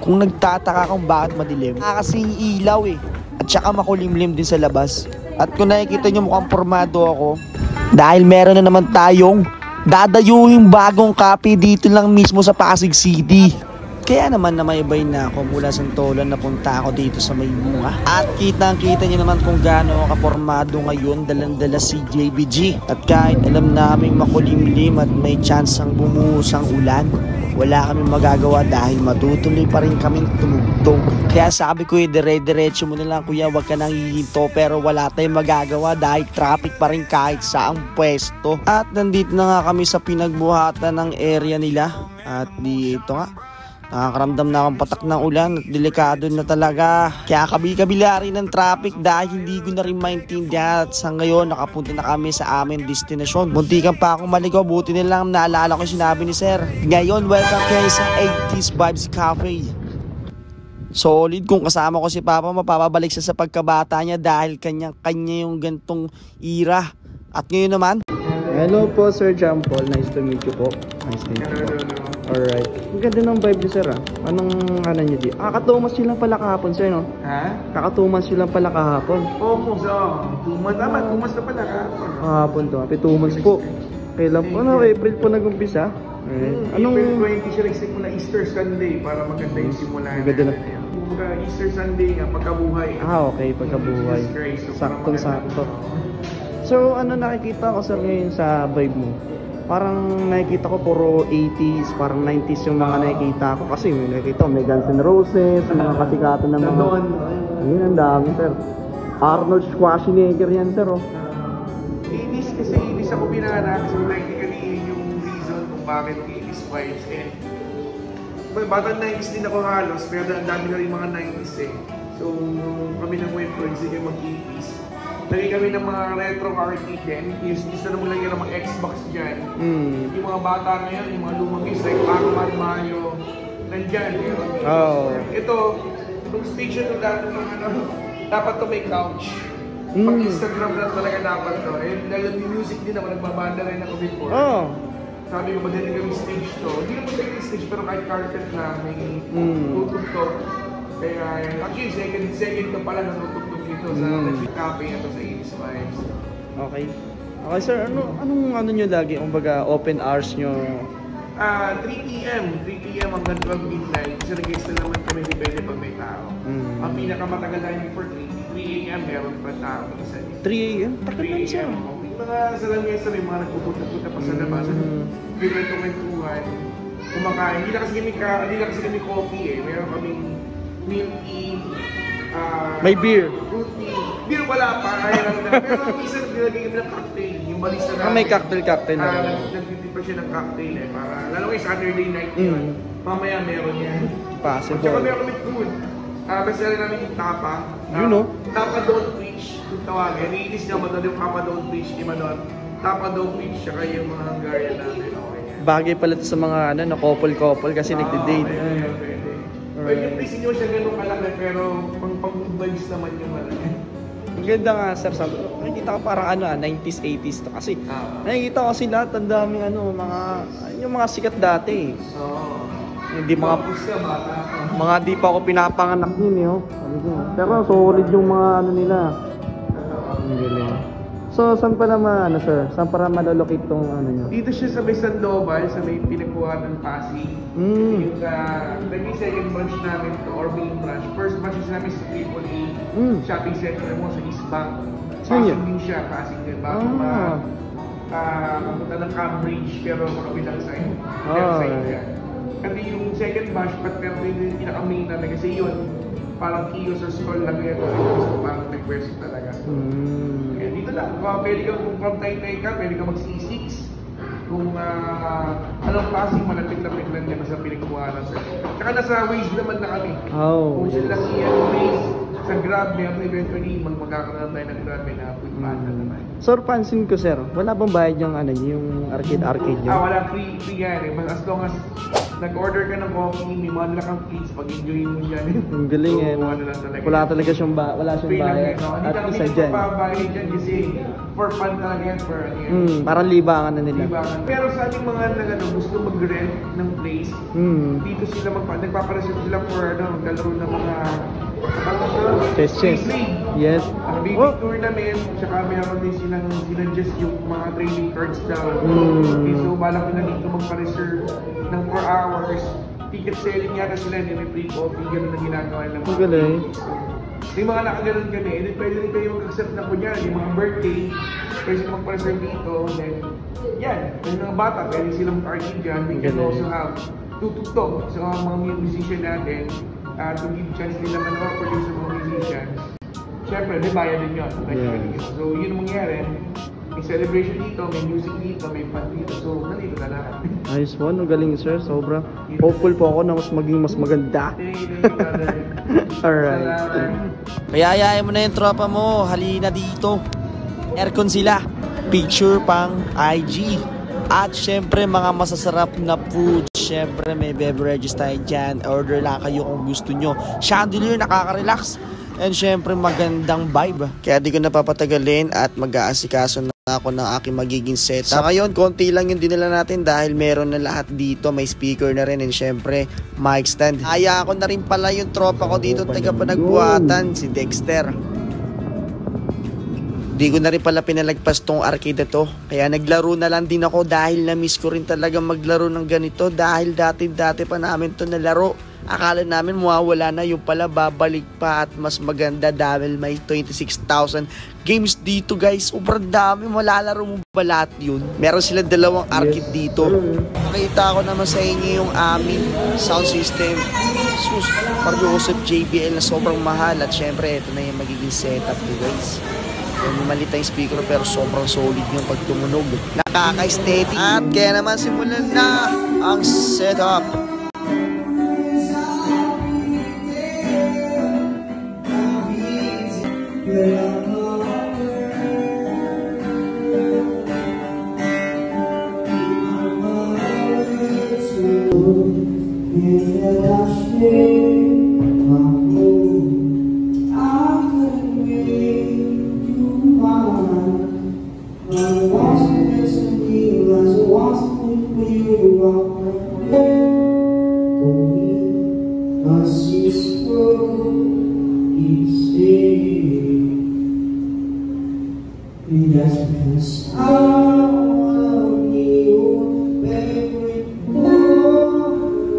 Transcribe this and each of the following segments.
Kung nagtataka kung bakit madilim, kasi ilaw eh. At saka makulimlim din sa labas. At kung nakikita nyo mukhang pormado ako, dahil meron na naman tayong dadayuhing bagong copy dito lang mismo sa Pasig City. Kaya naman na may bay na ako mula Santolan na punta ako dito sa Maybunga. At kitang-kita nyo naman kung gaano ako kapormado ngayon, dalang-dala si JBG. At kahit alam naming makulimlim at may chance ang bumuhos ang ulan, wala kaming magagawa dahil matutuloy pa rin kaming tumugtog. Kaya sabi ko dire-diretso mo na lang kuya, wag ka nang hihinto, pero wala tayong magagawa dahil traffic pa rin kahit saang pwesto. At nandito na nga kami sa pinagbuhatan ng area nila. At dito nga, nakakaramdam na akong patak ng ulan at delikado na talaga. Kaya kabila rin ng traffic dahil hindi ko na rin maintindihan. At sa ngayon nakapunta na kami sa aming destinasyon. Muntikan pa akong maligaw, buti na lang naalala ko yung sinabi ni sir. Ngayon welcome kayo sa 80s Vibes Cafe. Solid, kung kasama ko si Papa mapapabalik siya sa pagkabata niya dahil kanya yung gantong era. At ngayon naman, hello po Sir John Paul, nice to meet you po. Nice to meet you po. Alright. Ang ganda ng vibe niyo sir ah. Anong ano niyo di? Kakatumas nyo lang pala kahapon sir no? Ha? Kakatumas nyo lang pala kahapon. Oo, so 2 months tama, 2 months na pala kahapon. Kahapon to, 2 months po. Kailan po? Ano, April po nag-umpisa? Anong April 20 siya nagsimula Easter Sunday para maganda yung simula. Maganda na. Easter Sunday nga, pagkabuhay. Okay, pagkabuhay. Saktong-sakto. So ano nakikita ko sir ngayon sa vibe mo? Parang nakikita ko puro 80s, parang 90s yung mga nakikita ko. Kasi may nakikita ko, may Guns N' Roses, mga kasikatan ng mga... Ayun, ang dami, sir. Arnold Schwarzenegger yan, sir, oh. 80s kasi 80s ako pinanganak. So, technically, yung reason kung bakit 80s vibes. And, batang 90s din ako halos, pero ang dami na rin mga 90s eh. So, kami ng web friends, hindi kayo mag-80s. Lagi kami ng mga retro arcade din. Gusto naman lang yung mga Xbox dyan. Yung mga bata ngayon, yung mga lumang games like Pac-Man, Mario, nandyan. Ito, yung station to dati ng ano, dapat to may couch. Pag Instagram na talaga dapat to. Eh, dahil yung music din ako, nagbabanda rin ako before. Sabi ko, magaling kami stage to. Hindi naman siya stage, pero kahit carpet na may tutugtog. Kaya, actually, second ka pala na tutugtog dito sa cafe na to sa 80s Vibes. Okay. Okay sir, anong ano nyo lagi? Kumbaga, open hours nyo? 3 p.m. hanggang 12 midnight. Kasi nag-guest na naman kami depende pag may tao. Ang pinakamatagal na yung for 3 a.m. meron pa tao. 3 a.m.? Takot lang siya. Yung mga salamesa rin, mga nagpupunta-punta pa sa labas. Pinwento-kwentuhan. Kumakain. Hindi na kasi kami coffee eh. Meron kaming milk tea. May beer. Fruity. Beer wala pa. Kaya lang na. Pero minsan nilagay kami ng cocktail. Yung balisa na. May cocktail na. Nagtitip pa siya ng cocktail eh. Para, lalo kayo Saturday night yun. Mamaya meron yan. Possible. Tsaka meron kami food. Basta rin namin yung tapa. You know? Tapa don't preach. Kung tawagin. Iinis nga madali yung Tapa don't preach. Imanon. Tapa don't preach. Tsaka yung mga Hungarian namin. Bagay pala ito sa mga couple kasi nagde-date. Pwede place nyo siya ganun kalaki pero pang-good vibes naman yung malaki. Ang ganda nga sir, nakikita ko parang 90s, 80s to kasi nakikita ko kasi lahat ang daming yung mga sikat dati. Hindi mga di pa ako pinapanganak yun eh. Pero solid yung mga nila. Ang galing. So, saan pa naman, sir? Saan para malolocate tong nyo? Dito siya sa may Sandoval, sa may pinagbuhat ng Pasig. Yung naging second branch namin to, or main branch. First branch namin sa AAA shopping center mo sa East Bank. Pasig din siya, Pasig din. Bago kapunta ng Cambridge, pero sa kabilang side. Left side yan. Kasi yung second branch, pero yung pinaka-main namin kasi yun, parang kiosk or stall lang yan. So, parang nag-version talaga. Dito lang, pwede ka kung from Taytay ka, pwede ka mag-C6. Kung anong klaseng malapit-lapit lang yan sa pinagbuhanan sir. Tsaka nasa Waze naman na kami. Kung sila lang iyan yung Waze, sa Grab, meron eventually magkakaroon tayo ng Grab na food panda naman. Sir, pansin ko sir, wala bang bayad yung yung arcade nyo? Wala, free yan eh. As long as nag-order ka ng coffee, may mga nila kang kids, pag-enjoyin mo dyan. Ang galing So, eh. No? ano lang talaga. Wala talaga siyang wala siyang Free lang bayad. yan, no? Hindi At na isa kami dyan. papabayad dyan kasi for fun talaga yan, for ano yan. Parang libangan na nila. Diba? Pero sa ating mga gusto mag-rent ng place, dito sila nagpapareserve sila for maglalaro ng mga Chess. Yes. baby tournament, tsaka meron din silang sinadjust yung mga training cards daw. Okay, so balak na dito magpa-reserve ng 4 hours. Ticket selling yata sila, may free coffee, gano'n na ginagawa nila. Ang galing. May mga nakaganon kami, and then pwede rin kayo mag-accept na kunyari, yung mga birthday, pwede silang magpa-reserve dito, then yan, yung mga bata, pwede silang mag-arcade dyan. We can also have tutugtog sa mga musician natin, to give chance nila manood sa mga musicians. Siyempre, may bayad din yun. So, yun ang mangyari. May celebration dito, may music dito, may fun dito. So, nandito na lahat. Nice one. Ang galing, sir. Sobra. Hopeful po ako na maging mas maganda. Alright. Kaya ayayin mo na yung tropa mo, halina dito. Aircon sila, picture pang IG. At syempre mga masasarap na food. Syempre may beverages tayo dyan. Order lang kayo kung gusto nyo. Chandelier, nakaka-relax. And syempre magandang vibe. Kaya di ko napapatagalin at mag-aasikaso na ako ng aking magiging setup. Sa ngayon, konti lang yung dinala natin dahil meron na lahat dito. May speaker na rin and syempre mic stand. Haya ako na rin pala yung tropa ko dito, taga Panagbuhatan, si Dexter. Di ko na rin pala pinalagpas tong arcade to. Kaya naglaro na lang din ako dahil na-miss ko rin talaga maglaro ng ganito. Dahil dati pa namin to nalaro. Akala namin mawawala na, yung pala babalik pa at mas maganda dahil may 26,000 games dito guys. Sobrang dami, malalaro mo ba lahat yun? Meron sila dalawang arcade dito. Makita ko naman sa inyo yung aming sound system. Sus, Joseph JBL na sobrang mahal. At syempre, ito na yung magiging setup ko guys. Yung maliit na yung speaker pero sobrang solid yung pagtumunog. Nakaka-aesthetic. At kaya naman simulan na ang setup.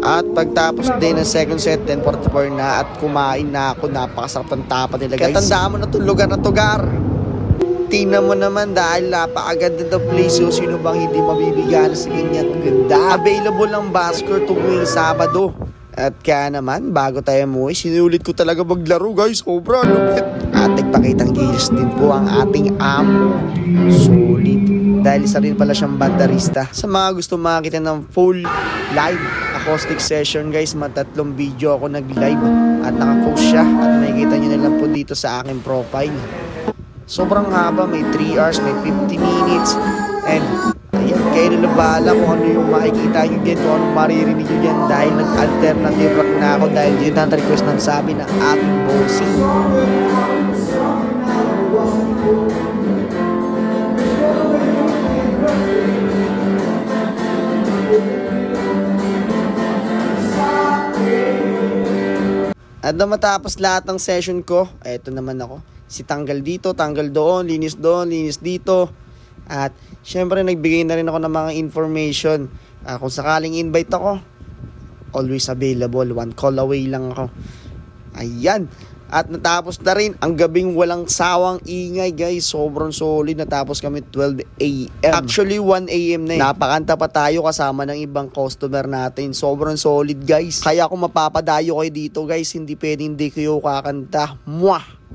At pagtapos din ng second set, 10:44 na at kumain na ako. Napakasarap ng tapa nila guys. Kaya tandaan mo na itong lugar na to, Gar. Tingnan mo naman dahil napakaganda ng place. So, sino bang hindi mabibigyan sa ganyan ganda? Available ang basker tuwing Sabado. At kaya naman, bago tayo umuwi, sinulit ko talaga maglaro guys. Sobra lupit. At nagpakitang gilis din po ang ating amo. Solid. Dahil isa rin pala siyang bandarista. Sa mga gusto makakita ng full live acoustic session guys, matatlong video ako nag-live at naka-post siya. At makikita nyo na lang po dito sa aking profile. Sobrang haba, may 3 hours, may 50 minutes. And ayan, kayo na bahala kung ano yung makikita nyo dyan, kung anong maririnig nyo dyan. Dahil nag-alternative rock na ako dahil dito ang request ng sabi ng ating bossing. At na matapos lahat ng session ko, eto naman ako. Si tanggal dito, tanggal doon, linis dito. At syempre nagbigay na rin ako ng mga information. Kung sakaling invite ako, always available. 1 call away lang ako. Ayan. At natapos na rin ang gabing walang sawang ingay guys. Sobrang solid. Natapos kami 12 AM. Actually 1 AM na eh. Napakanta pa tayo kasama ng ibang customer natin. Sobrang solid guys. Kaya kung mapapadayo kayo dito guys, hindi pwedeng hindi kayo kakanta. Mwah!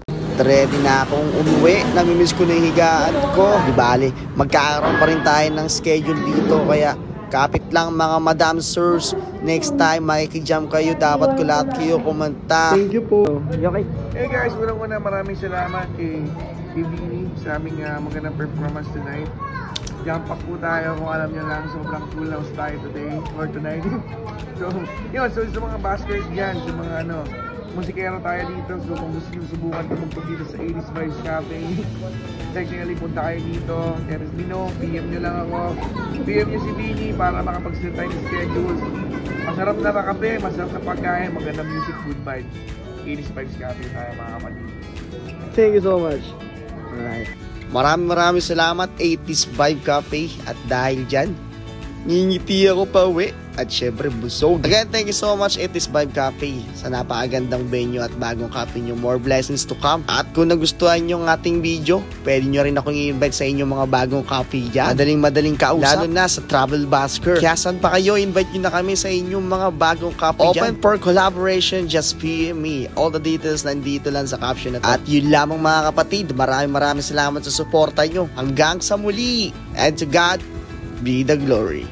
Ready na akong umuwi. Namimiss ko na yung higaan ko. Di bale, magkakaroon pa rin tayo ng schedule dito. Kaya kapit lang mga madam sirs. Next time makikijam kayo. Dapat ko lahat kayo kumanta. Thank you po. Okay. Hey guys, unang-una maraming salamat kay Vini sa aming magandang performance tonight. Jump pack po tayo kung alam nyo lang. Sobrang cool house tayo today or tonight. So, yun. So, sa mga baskers dyan, sa mga musikero tayo dito. So, kung gusto nyo subukan tumugtog dito sa 80s Vibes Cafe, technically punta kayo dito. Let me know. PM nyo lang ako. PM nyo si Vinny para makapag-set tayo ng schedules. Masarap na kape, masarap na pagkain, magandang music, good vibes. 80s Vibes Cafe tayo mga kapatid. Thank you so much. Alright. Maraming salamat 80s Vibe Cafe. At dahil dyan, ngingiti ako pa uwi. At syempre busog. Again, thank you so much 80s Vibe Cafe sa napakagandang venue at bagong cafe nyo. More blessings to come. At kung nagustuhan nyo ang ating video, pwede nyo rin akong i-invite sa inyong mga bagong cafe dyan. Madaling kausap. Lalo na sa Travel Basker. Kaya saan pa kayo, invite nyo na kami sa inyong mga bagong cafe dyan. Open for collaboration, just PM me. All the details nandito lang sa caption na to. At yun lamang mga kapatid, maraming salamat sa suporta nyo. Hanggang sa muli. And to God be the glory.